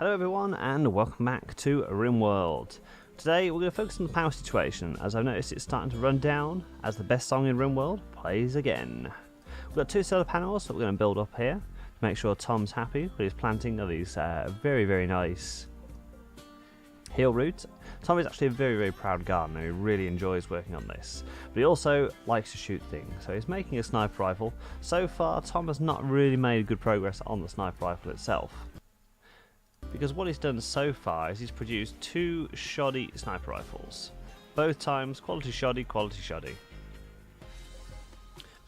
Hello everyone and welcome back to Rimworld. Today we're going to focus on the power situation, as I've noticed it's starting to run down as the best song in Rimworld plays again. We've got two solar panels that we're going to build up here to make sure Tom's happy with his planting of these very nice heel roots. Tom is actually a very proud gardener who really enjoys working on this, but he also likes to shoot things, so he's making a sniper rifle. So far Tom has not really made good progress on the sniper rifle itself, because what he's done so far is he's produced two shoddy sniper rifles. Both times quality shoddy, quality shoddy.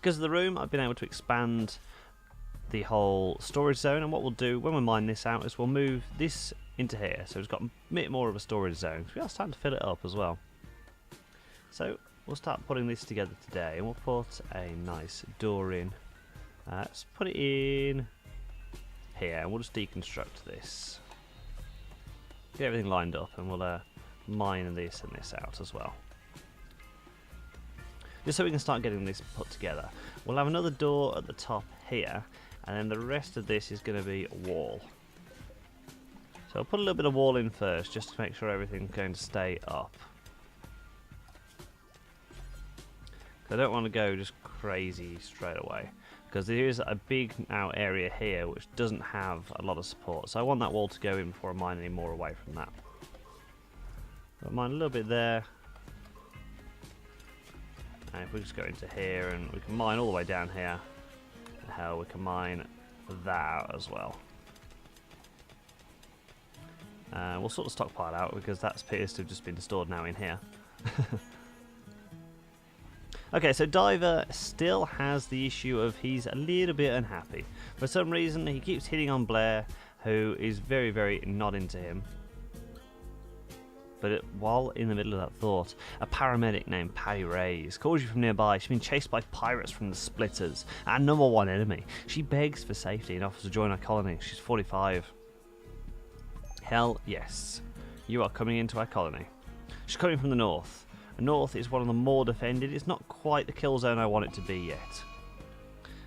Because of the room, I've been able to expand the whole storage zone, and what we'll do when we mine this out is we'll move this into here, so it's got a bit more of a storage zone. So we are starting to fill it up as well. So we'll start putting this together today, and we'll put a nice door in. Let's put it in here, and we'll just deconstruct this. Get everything lined up, and we'll mine this and this out as well, just so we can start getting this put together. We'll have another door at the top here, and then the rest of this is going to be a wall. So I'll put a little bit of wall in first, just to make sure everything's going to stay up. I don't want to go just crazy straight away, because there is a big now area here which doesn't have a lot of support, so I want that wall to go in before I mine any more away from that. I'll mine a little bit there, and if we just go into here, and we can mine all the way down here, hell, we can mine that as well. We'll sort of stockpile out, because that appears to have just been stored now in here. Okay, so Diver still has the issue of he's a little bit unhappy. For some reason, he keeps hitting on Blair, who is very not into him. But while in the middle of that thought, a paramedic named Patty Reyes calls you from nearby. She's been chased by pirates from the Splitters, our #1 enemy. She begs for safety and offers to join our colony. She's 45. Hell yes, you are coming into our colony. She's coming from the north. The north is one of the more defended. It's not quite the kill zone I want it to be yet.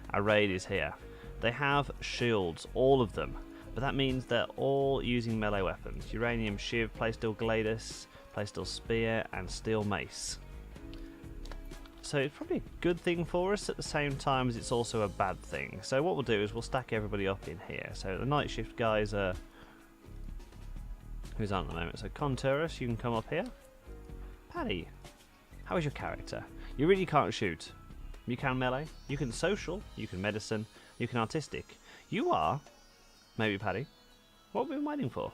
Our raid is here. They have shields, all of them, but that means they're all using melee weapons. Uranium Shiv, Playsteel Gladys, Playsteel Spear, and Steel Mace. So it's probably a good thing for us at the same time as it's also a bad thing. So what we'll do is we'll stack everybody up in here. So the night shift guys are... who's on at the moment? So Conturus, you can come up here. Paddy, how is your character? You really can't shoot. You can melee, you can social, you can medicine, you can artistic. You are, maybe Paddy, what we've been waiting for.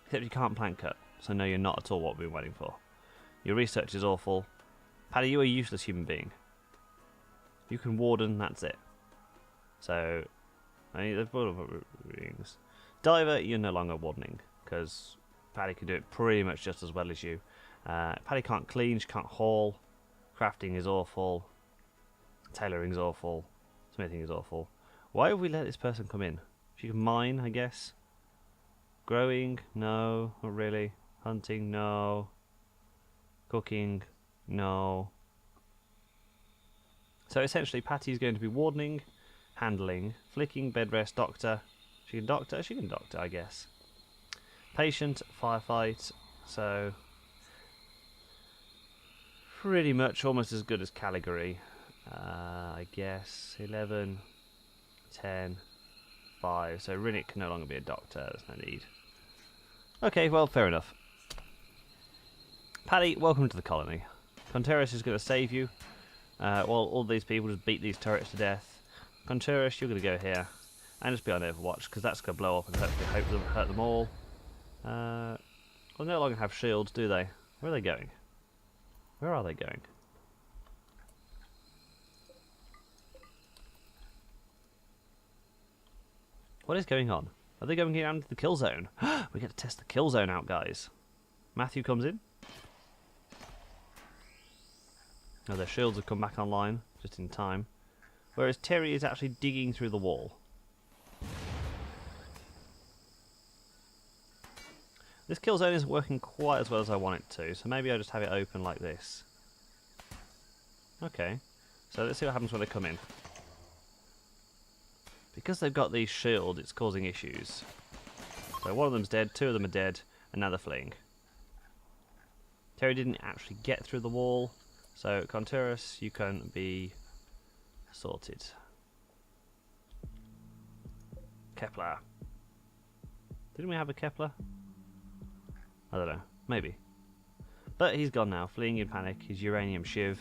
Except you can't plant cut, so no, you're not at all what we've been waiting for. Your research is awful. Paddy, you're a useless human being. You can warden, that's it. So, I need the readings. Diver, you're no longer wardening, because Paddy can do it pretty much just as well as you. Paddy can't clean, she can't haul, crafting is awful, tailoring is awful, smithing is awful. Why have we let this person come in? She can mine, I guess. Growing? No, not really. Hunting? No. Cooking? No. So essentially Patty's going to be wardening, handling, flicking, bed rest, doctor. She can doctor, I guess. Patient, firefight, so pretty much almost as good as Caligary, I guess. 11, 10, 5, so Rinnick can no longer be a doctor, there's no need. Okay, well, fair enough. Paddy, welcome to the colony. Conturus is going to save you, while all these people just beat these turrets to death. Conturus, you're going to go here, and just be on Overwatch, because that's going to blow up and hopefully hurt them all. Well, they no longer have shields, do they? Where are they going? Where are they going? What is going on? Are they going down to the kill zone? We get to test the kill zone out, guys. Matthew comes in. Oh, their shields have come back online, just in time. Whereas Terry is actually digging through the wall. This kill zone isn't working quite as well as I want it to, so maybe I'll just have it open like this. Okay, so let's see what happens when they come in. Because they've got these shields, it's causing issues. So one of them's dead, two of them are dead, and now they're fleeing. Terry didn't actually get through the wall, so Conturus, you can be sorted. Kepler. Didn't we have a Kepler? I don't know. Maybe. But he's gone now, fleeing in panic. His uranium shiv.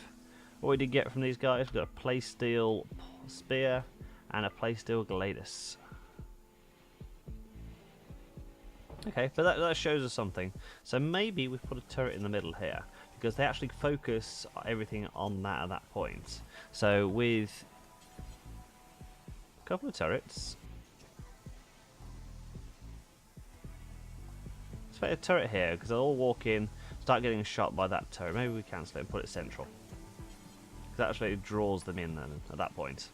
What we did get from these guys, we got a playsteel spear and a playsteel gladius. Okay, but that shows us something. So maybe we've put a turret in the middle here, because they actually focus everything on that at that point. So with a couple of turrets, let's put a turret here, because they'll all walk in, start getting shot by that turret. Maybe we cancel it and put it central, because that actually draws them in then at that point.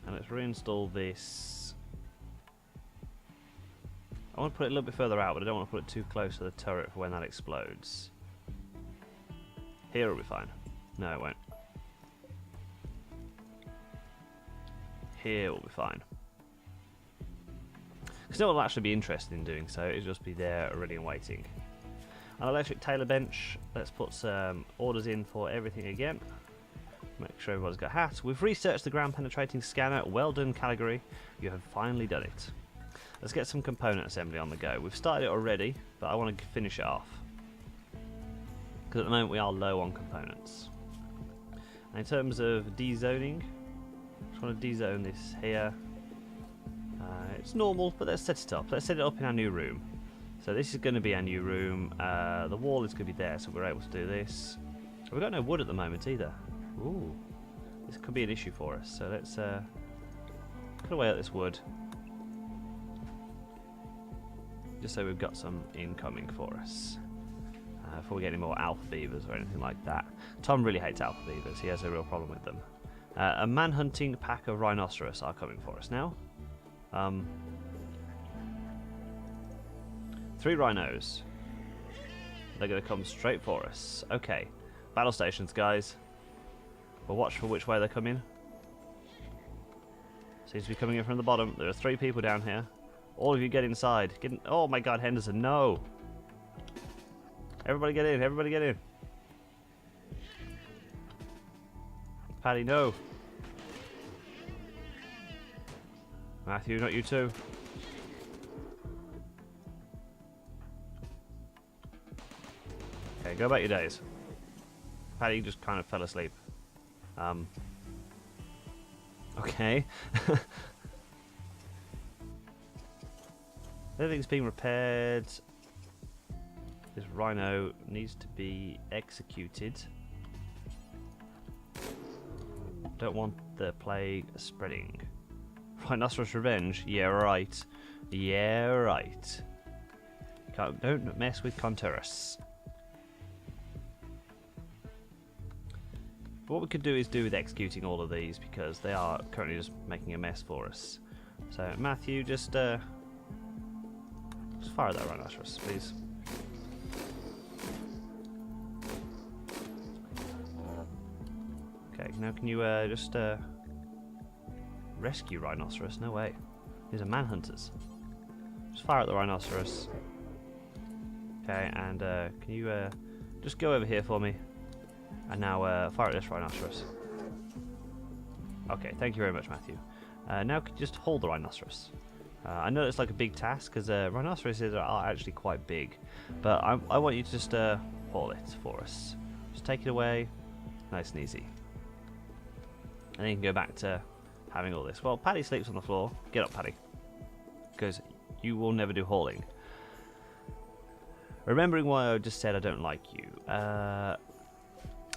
And let's reinstall this. I want to put it a little bit further out, but I don't want to put it too close to the turret for when that explodes. Here will be fine. No, it won't. Here will be fine. Because no one will actually be interested in doing so, it'll just be there ready and waiting. An electric tailor bench. Let's put some orders in for everything again. Make sure everybody's got hats. We've researched the ground penetrating scanner. Well done, Caligari. You have finally done it. Let's get some component assembly on the go. We've started it already, but I want to finish it off, because at the moment we are low on components. And in terms of dezoning, just want to dezone this here. It's normal, but let's set it up. Let's set it up in our new room. So this is going to be our new room. The wall is going to be there, so we're able to do this. We've got no wood at the moment either. Ooh, this could be an issue for us. So let's cut away at this wood, just so we've got some incoming for us. Before we get any more alpha beavers or anything like that. Tom really hates alpha beavers. He has a real problem with them. A man-hunting pack of rhinoceros are coming for us now. 3 rhinos. They're going to come straight for us. Okay, battle stations, guys. But watch for which way they're coming. Seems to be coming in from the bottom. There are 3 people down here. All of you get inside. Get in. Oh my god, Henderson, no! Everybody get in, everybody get in. Paddy, no. Matthew, not you too. Okay, go about your days. Paddy just kind of fell asleep. Okay. Everything's being repaired. This rhino needs to be executed. Don't want the plague spreading. Rhinoceros revenge? Yeah, right. Yeah, right. Don't mess with Conturus. What we could do is do with executing all of these, because they are currently just making a mess for us. So Matthew, just fire that rhinoceros, please. Okay, now can you just rescue rhinoceros? No way. These are manhunters. Just fire at the rhinoceros. Okay, and can you just go over here for me? And now fire at this rhinoceros. Okay, thank you very much, Matthew. Now could you just hold the rhinoceros? I know it's like a big task, because rhinoceroses are actually quite big. But I want you to just haul it for us. Just take it away, nice and easy. And then you can go back to having all this. Well, Paddy sleeps on the floor. Get up, Paddy. Because you will never do hauling. Remembering why I just said I don't like you.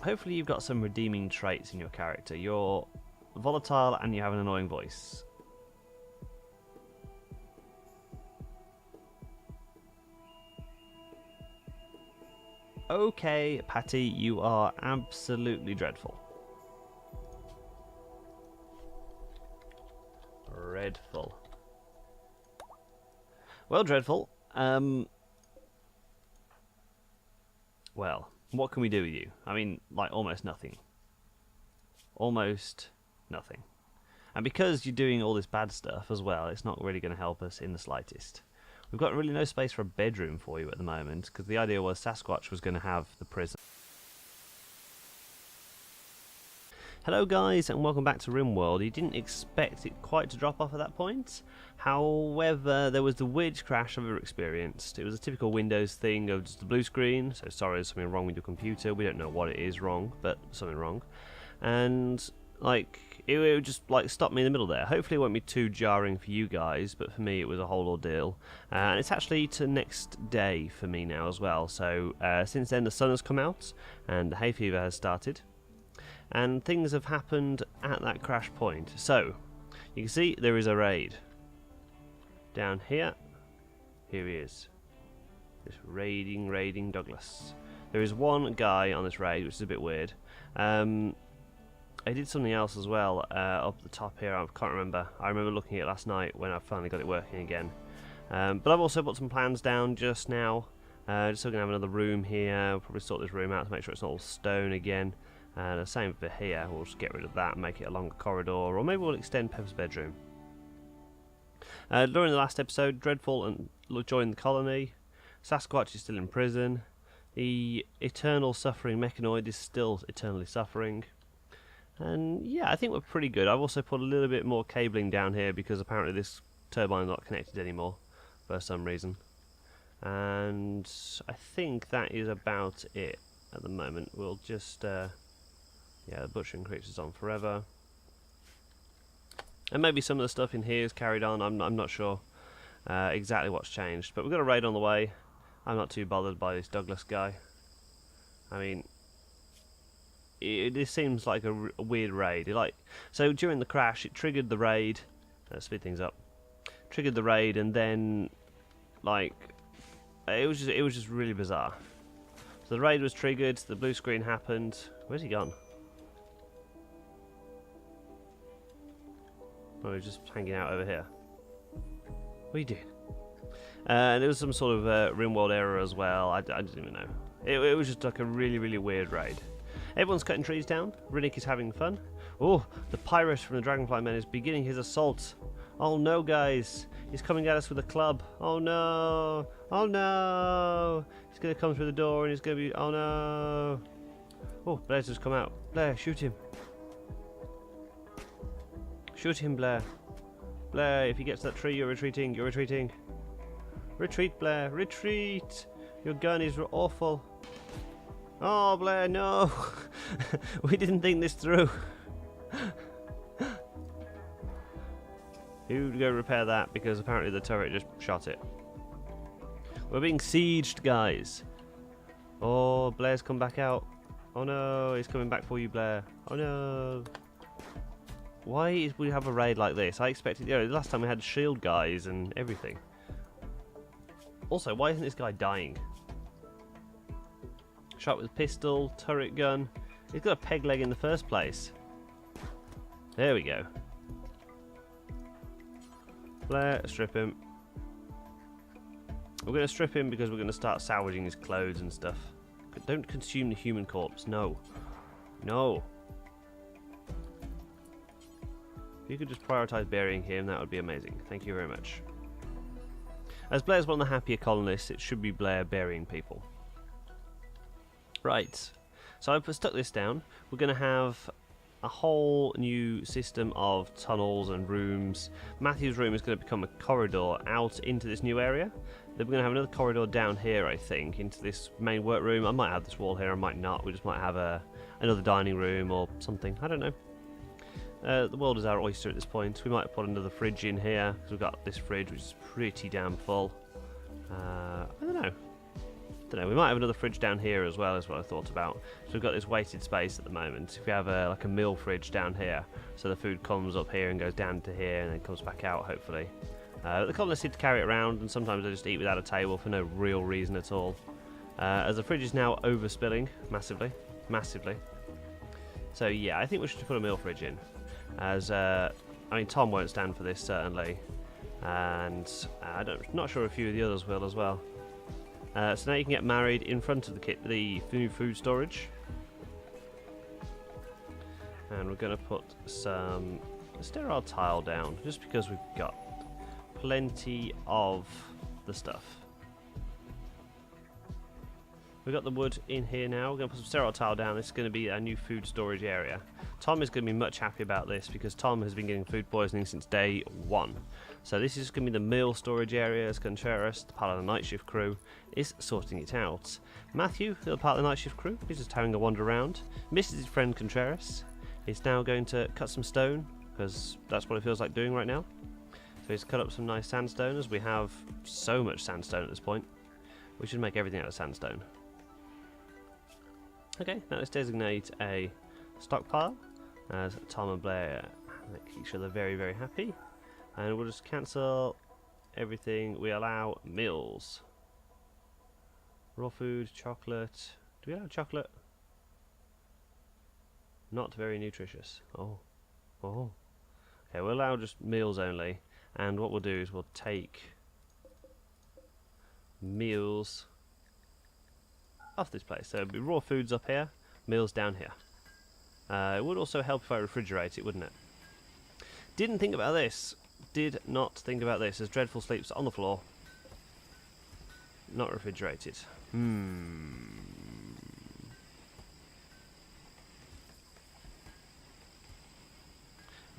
Hopefully you've got some redeeming traits in your character. You're volatile and you have an annoying voice. Okay, Patty, you are absolutely dreadful. Dreadful. Well, dreadful. Well, what can we do with you? I mean, like, almost nothing. Almost nothing. And because you're doing all this bad stuff as well, it's not really going to help us in the slightest. We've got really no space for a bedroom for you at the moment, because the idea was Sasquatch was going to have the prison. Hello guys, and welcome back to Rimworld. You didn't expect it quite to drop off at that point. However, there was the weirdest crash I've ever experienced. It was a typical Windows thing of just a blue screen, so sorry there's something wrong with your computer. We don't know what it is wrong, but something wrong. And like it would just like stop me in the middle there. Hopefully it won't be too jarring for you guys, but for me it was a whole ordeal. And it's actually to next day for me now as well. So since then the sun has come out and the hay fever has started. And things have happened at that crash point. So, you can see there is a raid. Down here, here he is. This raiding Douglas. There is one guy on this raid, which is a bit weird. I did something else as well up the top here, I can't remember. I remember looking at it last night when I finally got it working again. But I've also put some plans down just now. Just so we can have another room here. We'll probably sort this room out to make sure it's not all stone again. And the same for here, we'll just get rid of that and make it a longer corridor, or maybe we'll extend Pepper's bedroom. During the last episode, Dreadful joined the colony, Sasquatch is still in prison, the eternal suffering mechanoid is still eternally suffering, and yeah, I think we're pretty good. I've also put a little bit more cabling down here because apparently this turbine is not connected anymore for some reason. And I think that is about it at the moment. We'll just... yeah, the butchering creatures on forever. And maybe some of the stuff in here is carried on. I'm not sure exactly what's changed. But we've got a raid on the way. I'm not too bothered by this Douglas guy. I mean, this seems like a weird raid. So during the crash, it triggered the raid. Speed things up. Triggered the raid, and then like it was just really bizarre. So the raid was triggered. The blue screen happened. Where's he gone? Oh, he's just hanging out over here. What are you doing? And there was some sort of Rimworld error as well. I didn't even know. It was just like a really weird raid. Everyone's cutting trees down. Rinnick is having fun. Oh, the pirate from the Dragonfly Men is beginning his assault. Oh no, guys. He's coming at us with a club. Oh no. Oh no. He's going to come through the door and he's going to be... Oh no. Oh, Blair's just come out. Blair, shoot him. Shoot him, Blair. Blair, if he gets that tree, you're retreating. You're retreating. Retreat, Blair. Retreat. Your gun is awful. Oh, Blair, no. We didn't think this through. Who'd go repair that? Because apparently the turret just shot it. We're being sieged, guys. Oh, Blair's come back out. Oh no, he's coming back for you, Blair. Oh no. Why is we have a raid like this? I expected, the last time we had shield guys and everything. Also, why isn't this guy dying? Shot with pistol, turret gun. He's got a peg leg in the first place. There we go. Blair, strip him. We're going to strip him because we're going to start salvaging his clothes and stuff. Don't consume the human corpse. No. No. If you could just prioritise burying him, that would be amazing. Thank you very much. As Blair's one of the happier colonists, it should be Blair burying people. Right. So I've stuck this down. We're going to have a whole new system of tunnels and rooms. Matthew's room is going to become a corridor out into this new area. Then we're going to have another corridor down here, I think, into this main workroom. I might have this wall here, I might not. We just might have another dining room or something. I don't know. The world is our oyster at this point. We might put another fridge in here, because we've got this fridge which is pretty damn full. I don't know. We might have another fridge down here as well, is what I thought about. So we've got this wasted space at the moment. If we have like a meal fridge down here, so the food comes up here and goes down to here and then comes back out, hopefully. The colonists need to carry it around, and sometimes they just eat without a table for no real reason at all. As the fridge is now overspilling massively. So yeah, I think we should put a meal fridge in. As I mean, Tom won't stand for this certainly, and not sure a few of the others will as well. So now you can get married in front of the new food storage, and we're going to put some sterile tile down, just because we've got plenty of the stuff. We've got the wood in here now. We're going to put some sterile tile down. This is going to be our new food storage area. Tom is going to be much happy about this because Tom has been getting food poisoning since day one. So this is going to be the meal storage area as Contreras, the part of the night shift crew, is sorting it out. Matthew, the other part of the night shift crew, is just having a wander around. Misses his friend Contreras. He's now going to cut some stone because that's what it feels like doing right now. So he's cut up some nice sandstone, as we have so much sandstone at this point. We should make everything out of sandstone. Okay, now let's designate a stockpile as Tom and Blair make each other very, very happy. And we'll just cancel everything. We allow meals. Raw food, chocolate. Do we allow chocolate? Not very nutritious. Oh. Oh. Okay, we'll allow just meals only. And what we'll do is we'll take meals off this place. So it'll be raw foods up here, meals down here. It would also help if I refrigerate it, wouldn't it? Didn't think about this. Did not think about this, as Dreadful sleeps on the floor. Not refrigerated. We're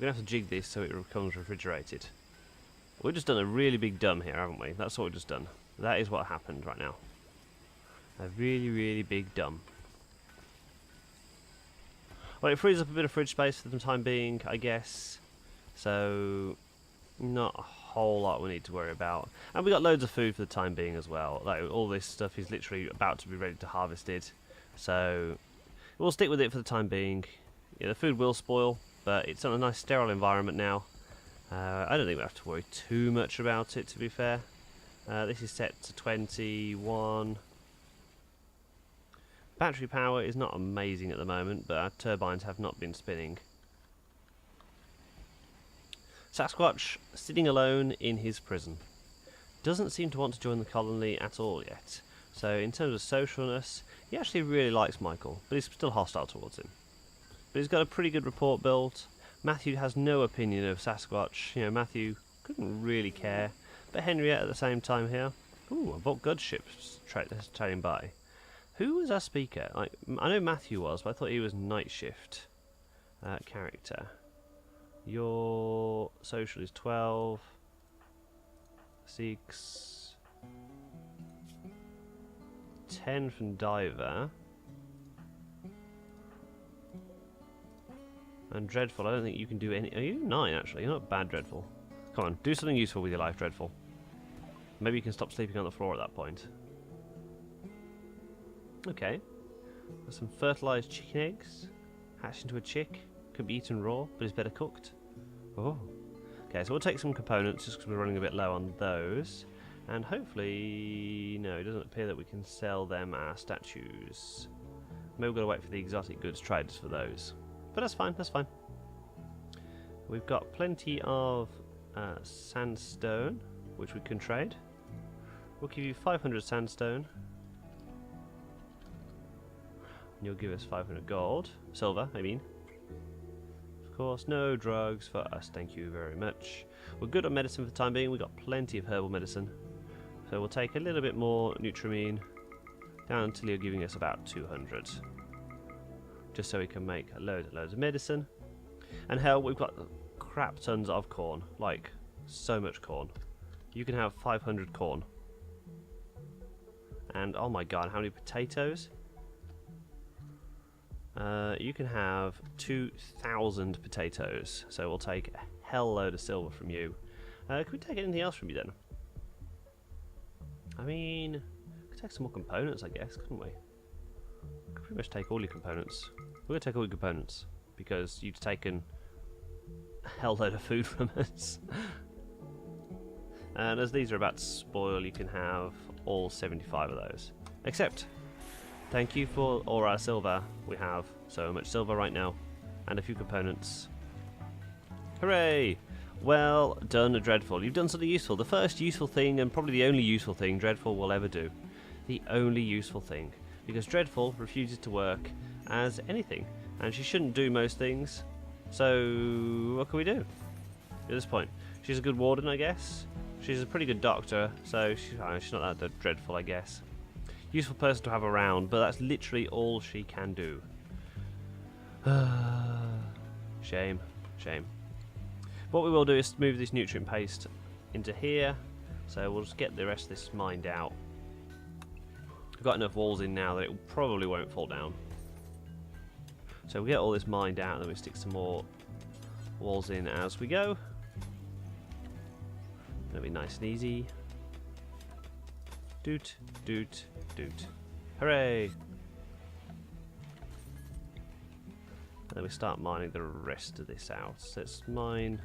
going to have to jig this so it becomes refrigerated. We've just done a really big dumb here, haven't we? That's what we've just done. That is what happened right now. A really, really big dumb. Well, it frees up a bit of fridge space for the time being, I guess. So, not a whole lot we need to worry about. And we got loads of food for the time being as well. Like, all this stuff is literally about to be ready to harvested. So, we'll stick with it for the time being. Yeah, the food will spoil, but it's on a nice sterile environment now. I don't think we have to worry too much about it, to be fair. This is set to 21. Battery power is not amazing at the moment, but our turbines have not been spinning. Sasquatch, sitting alone in his prison. Doesn't seem to want to join the colony at all yet. So in terms of socialness, he actually really likes Michael, but he's still hostile towards him. But he's got a pretty good report built. Matthew has no opinion of Sasquatch. You know, Matthew couldn't really care. But Henriette at the same time here. Ooh, a Vault Good ship's trading by. Who was our speaker? Like, I know Matthew was, but I thought he was night shift character. Your social is 12. 6. 10 from Diver. And Dreadful, I don't think you can do any... Are you 9, actually? You're not bad, Dreadful. Come on, do something useful with your life, Dreadful. Maybe you can stop sleeping on the floor at that point. Okay. There's some fertilised chicken eggs. Hatched into a chick. Could be eaten raw, but is better cooked. Oh. Okay, so we'll take some components just because we're running a bit low on those. And hopefully... No, it doesn't appear that we can sell them our statues. Maybe we've got to wait for the exotic goods traders for those. But that's fine, that's fine. We've got plenty of sandstone, which we can trade. We'll give you 500 sandstone. And you'll give us 500 gold. Silver, I mean. Of course, no drugs for us, thank you very much. We're good on medicine for the time being. We've got plenty of herbal medicine. So we'll take a little bit more Nutramine down until you're giving us about 200. Just so we can make loads and loads of medicine. And hell, we've got crap tons of corn. Like, so much corn. You can have 500 corn. And, oh my god, how many potatoes? You can have 2,000 potatoes. So we'll take a hell load of silver from you. Could we take anything else from you then? I mean, we could take some more components, I guess, couldn't we? Could pretty much take all your components. We're going to take all your components, because you've taken a hell load of food from us. And as these are about to spoil, you can have all 75 of those. Except, thank you for all our silver. We have so much silver right now, and a few components. Hooray! Well done, Dreadful. You've done something useful. The first useful thing, and probably the only useful thing Dreadful will ever do. The only useful thing. Because Dreadful refuses to work as anything. And she shouldn't do most things. So what can we do at this point? She's a good warden, I guess. She's a pretty good doctor, so she's not that dreadful, I guess. Useful person to have around, but that's literally all she can do. Shame, shame. What we will do is move this nutrient paste into here, so we'll just get the rest of this mined out. We've got enough walls in now that it probably won't fall down. So we get all this mined out, and then we stick some more walls in as we go. That'll be nice and easy. Doot, doot, doot. Hooray! And then we start mining the rest of this out. So let's mine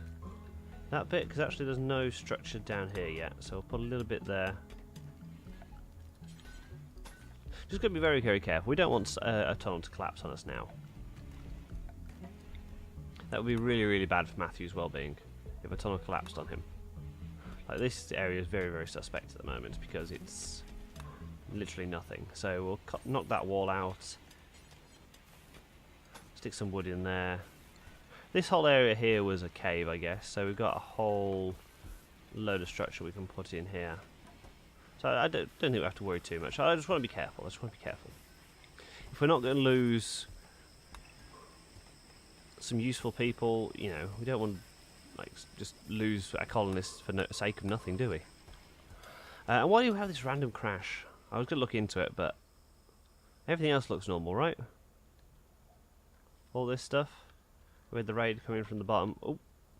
that bit, because actually there's no structure down here yet. So we'll put a little bit there. Just got to be very, very careful. We don't want a tunnel to collapse on us now. That would be really, really bad for Matthew's well-being if a tunnel collapsed on him. Like, this area is very, very suspect at the moment because it's literally nothing. So we'll knock that wall out. Stick some wood in there. This whole area here was a cave, I guess. So we've got a whole load of structure we can put in here. So I don't think we have to worry too much. I just want to be careful. If we're not going to lose some useful people, you know, we don't want to just lose a colonist for the sake of nothing, do we? And why do you have this random crash? I was going to look into it, but everything else looks normal, right? All this stuff with the raid coming from the bottom. Oh,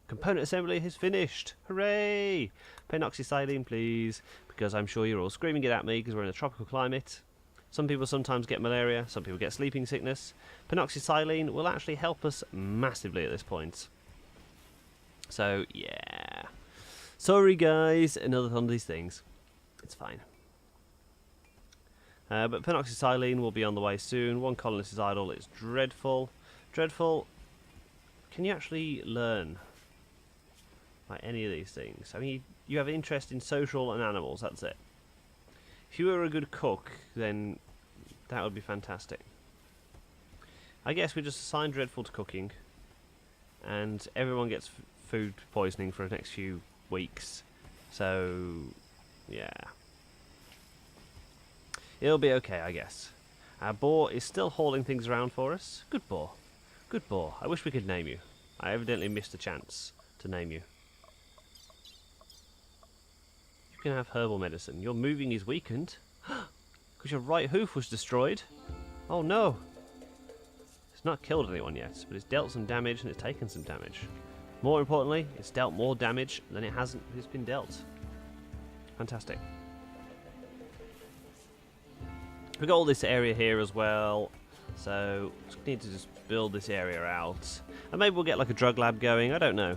component assembly is finished! Hooray! Penoxysilene, please, because I'm sure you're all screaming it at me because we're in a tropical climate. Some people sometimes get malaria, some people get sleeping sickness. Penoxysilene will actually help us massively at this point. So, yeah. Sorry, guys, another one of these things. It's fine. But penoxysilene will be on the way soon. One colonist is idle. It's dreadful. Dreadful. Can you actually learn like any of these things? I mean, you have interest in social and animals. That's it. If you were a good cook, then that would be fantastic. I guess we just assign Dreadful to cooking, and everyone gets food poisoning for the next few weeks. So, yeah. It'll be okay, I guess. Our boar is still hauling things around for us. Good boar. Good boar. I wish we could name you. I evidently missed a chance to name you. You can have herbal medicine. Your moving is weakened. Because your right hoof was destroyed. Oh no. It's not killed anyone yet, but it's dealt some damage and it's taken some damage. More importantly, it's dealt more damage than it's been dealt. Fantastic. We've got all this area here as well, so we need to just build this area out. And maybe we'll get like a drug lab going, I don't know.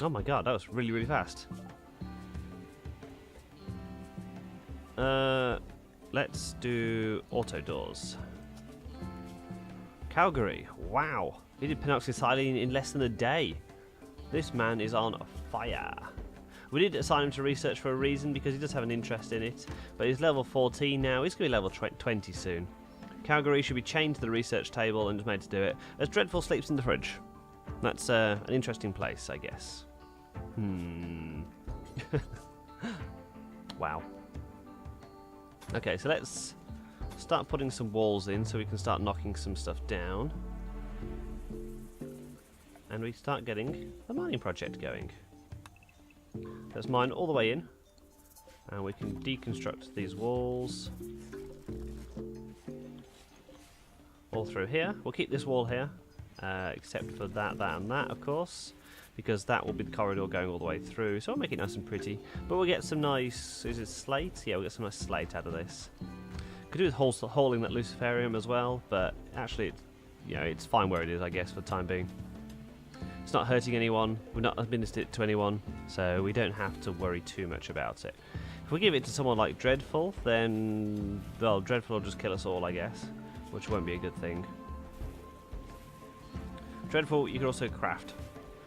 Oh my god, that was really, really fast. Let's do auto doors. Calgary, wow. He did penoxysilene in less than a day. This man is on fire. We did assign him to research for a reason, because he does have an interest in it. But he's level 14 now. He's going to be level 20 soon. Calgary should be chained to the research table and just made to do it, as Dreadful sleeps in the fridge. That's an interesting place, I guess. Wow. Okay, so let's start putting some walls in so we can start knocking some stuff down. And we start getting the mining project going. Let's mine all the way in, and we can deconstruct these walls all through here. We'll keep this wall here, except for that, and that, of course, because that will be the corridor going all the way through. So we'll make it nice and pretty, but we'll get some nice, is it slate? Yeah, we'll get some nice slate out of this. Could do with hauling that luciferium as well, but actually, it's fine where it is, I guess, for the time being. It's not hurting anyone, we've not administered it to anyone, so we don't have to worry too much about it. If we give it to someone like Dreadful, then, well, Dreadful will just kill us all, I guess, which won't be a good thing. Dreadful, you can also craft,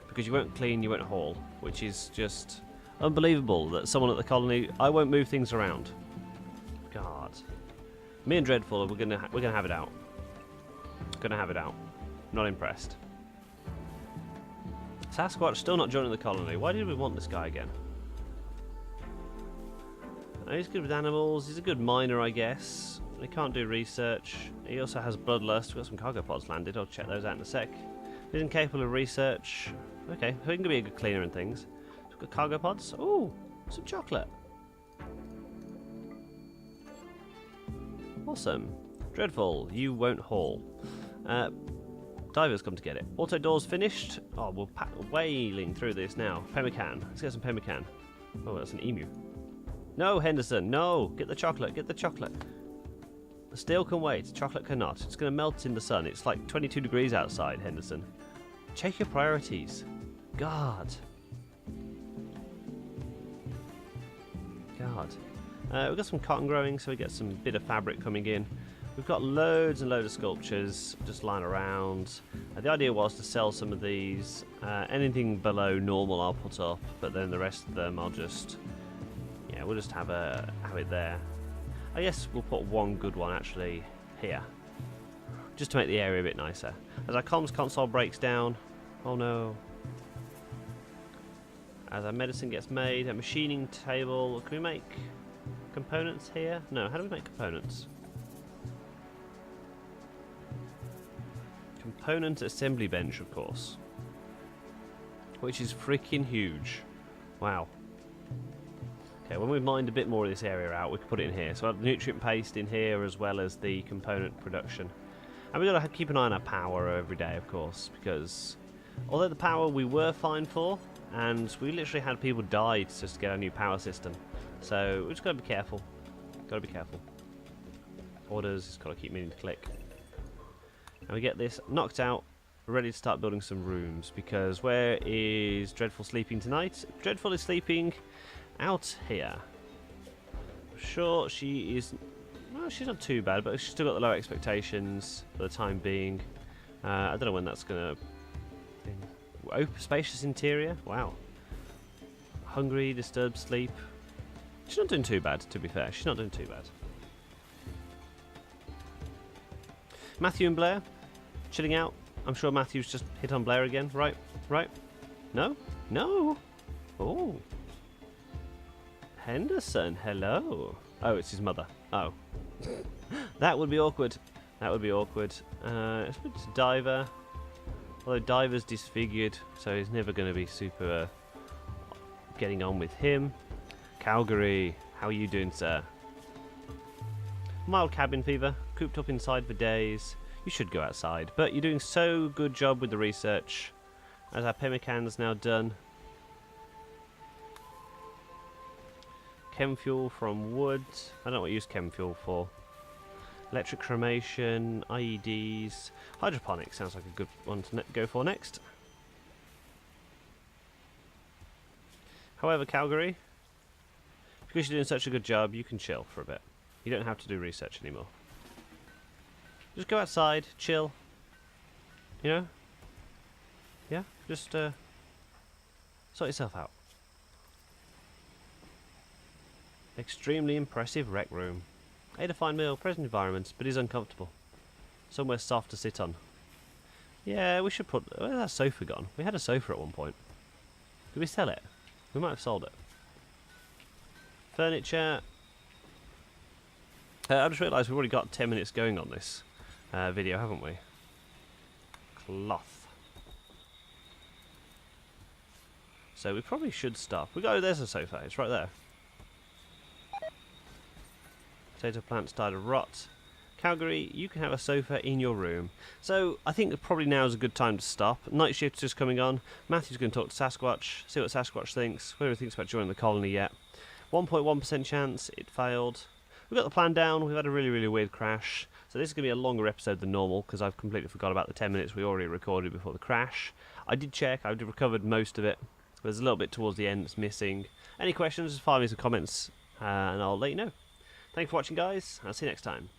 because you won't clean, you won't haul, which is just unbelievable that someone at the colony, I won't move things around. God. Me and Dreadful, we're gonna have it out. Gonna have it out. Not impressed. Sasquatch still not joining the colony. Why did we want this guy again? Oh, he's good with animals. He's a good miner, I guess. He can't do research. He also has bloodlust. We've got some cargo pods landed. I'll check those out in a sec. He's incapable of research. Okay, so he can be a good cleaner and things. So we've got cargo pods. Ooh, some chocolate. Awesome. Dreadful, you won't haul. Divers come to get it. Auto doors finished. Oh, we're wailing through this now. Pemmican. Let's get some pemmican. Oh, that's an emu. No, Henderson, no! Get the chocolate, get the chocolate. The steel can wait, chocolate cannot. It's going to melt in the sun. It's like 22 degrees outside, Henderson. Check your priorities. God. We've got some cotton growing, so we get some bit of fabric coming in. We've got loads and loads of sculptures just lying around. The idea was to sell some of these. Anything below normal I'll put up, but then the rest of them I'll just... yeah, we'll just have it there. I guess we'll put one good one actually here, just to make the area a bit nicer. As our comms console breaks down, oh no. As our medicine gets made, a machining table. Can we make components here? No, how do we make components? Component assembly bench, of course, which is freaking huge. Wow. Okay, when we've mined a bit more of this area out, we can put it in here. So I have the nutrient paste in here as well as the component production. And we've got to keep an eye on our power every day, of course, because although the power we were fine for, and we literally had people die just to get a new power system. So we've just got to be careful. Got to be careful. Orders, just got to keep meaning to click. And we get this knocked out, ready to start building some rooms, because where is Dreadful sleeping tonight? Dreadful is sleeping out here. Sure, she is... well, she's not too bad, but she's still got the low expectations for the time being. I don't know when that's going to... open, spacious interior? Wow. Hungry, disturbed sleep. She's not doing too bad, to be fair. She's not doing too bad. Matthew and Blair, chilling out. I'm sure Matthew's just hit on Blair again. Right? Right? No? No? Oh. Henderson, hello. Oh, it's his mother. Oh. That would be awkward. That would be awkward. It's a bit Diver. Although Diver's disfigured, so he's never going to be super getting on with him. Calgary, how are you doing, sir? Mild cabin fever, cooped up inside for days. You should go outside, but you're doing so good job with the research. As our pemmican's now done. Chem fuel from wood. I don't know what you use chem fuel for. Electric cremation, IEDs. Hydroponics sounds like a good one to go for next. However, Calgary, because you're doing such a good job, you can chill for a bit. You don't have to do research anymore. Just go outside, chill. You know? Yeah? Just sort yourself out. Extremely impressive rec room. Ate a fine meal, present environment, but is uncomfortable. Somewhere soft to sit on. Yeah, we should put... where's that sofa gone? We had a sofa at one point. Did we sell it? We might have sold it. Furniture. I just realised we've already got 10 minutes going on this video, haven't we? Cloth. So we probably should stop. We go. There's a sofa. It's right there. Potato plants died of rot. Calgary, you can have a sofa in your room. So I think probably now is a good time to stop. Night shift's just coming on. Matthew's going to talk to Sasquatch, see what Sasquatch thinks, whether he thinks about joining the colony yet. 1.1% chance, it failed. We've got the plan down. We've had a really, really weird crash. So this is going to be a longer episode than normal because I've completely forgot about the 10 minutes we already recorded before the crash. I did check. I've recovered most of it. There's a little bit towards the end that's missing. Any questions, just fire me some comments and I'll let you know. Thanks for watching, guys. I'll see you next time.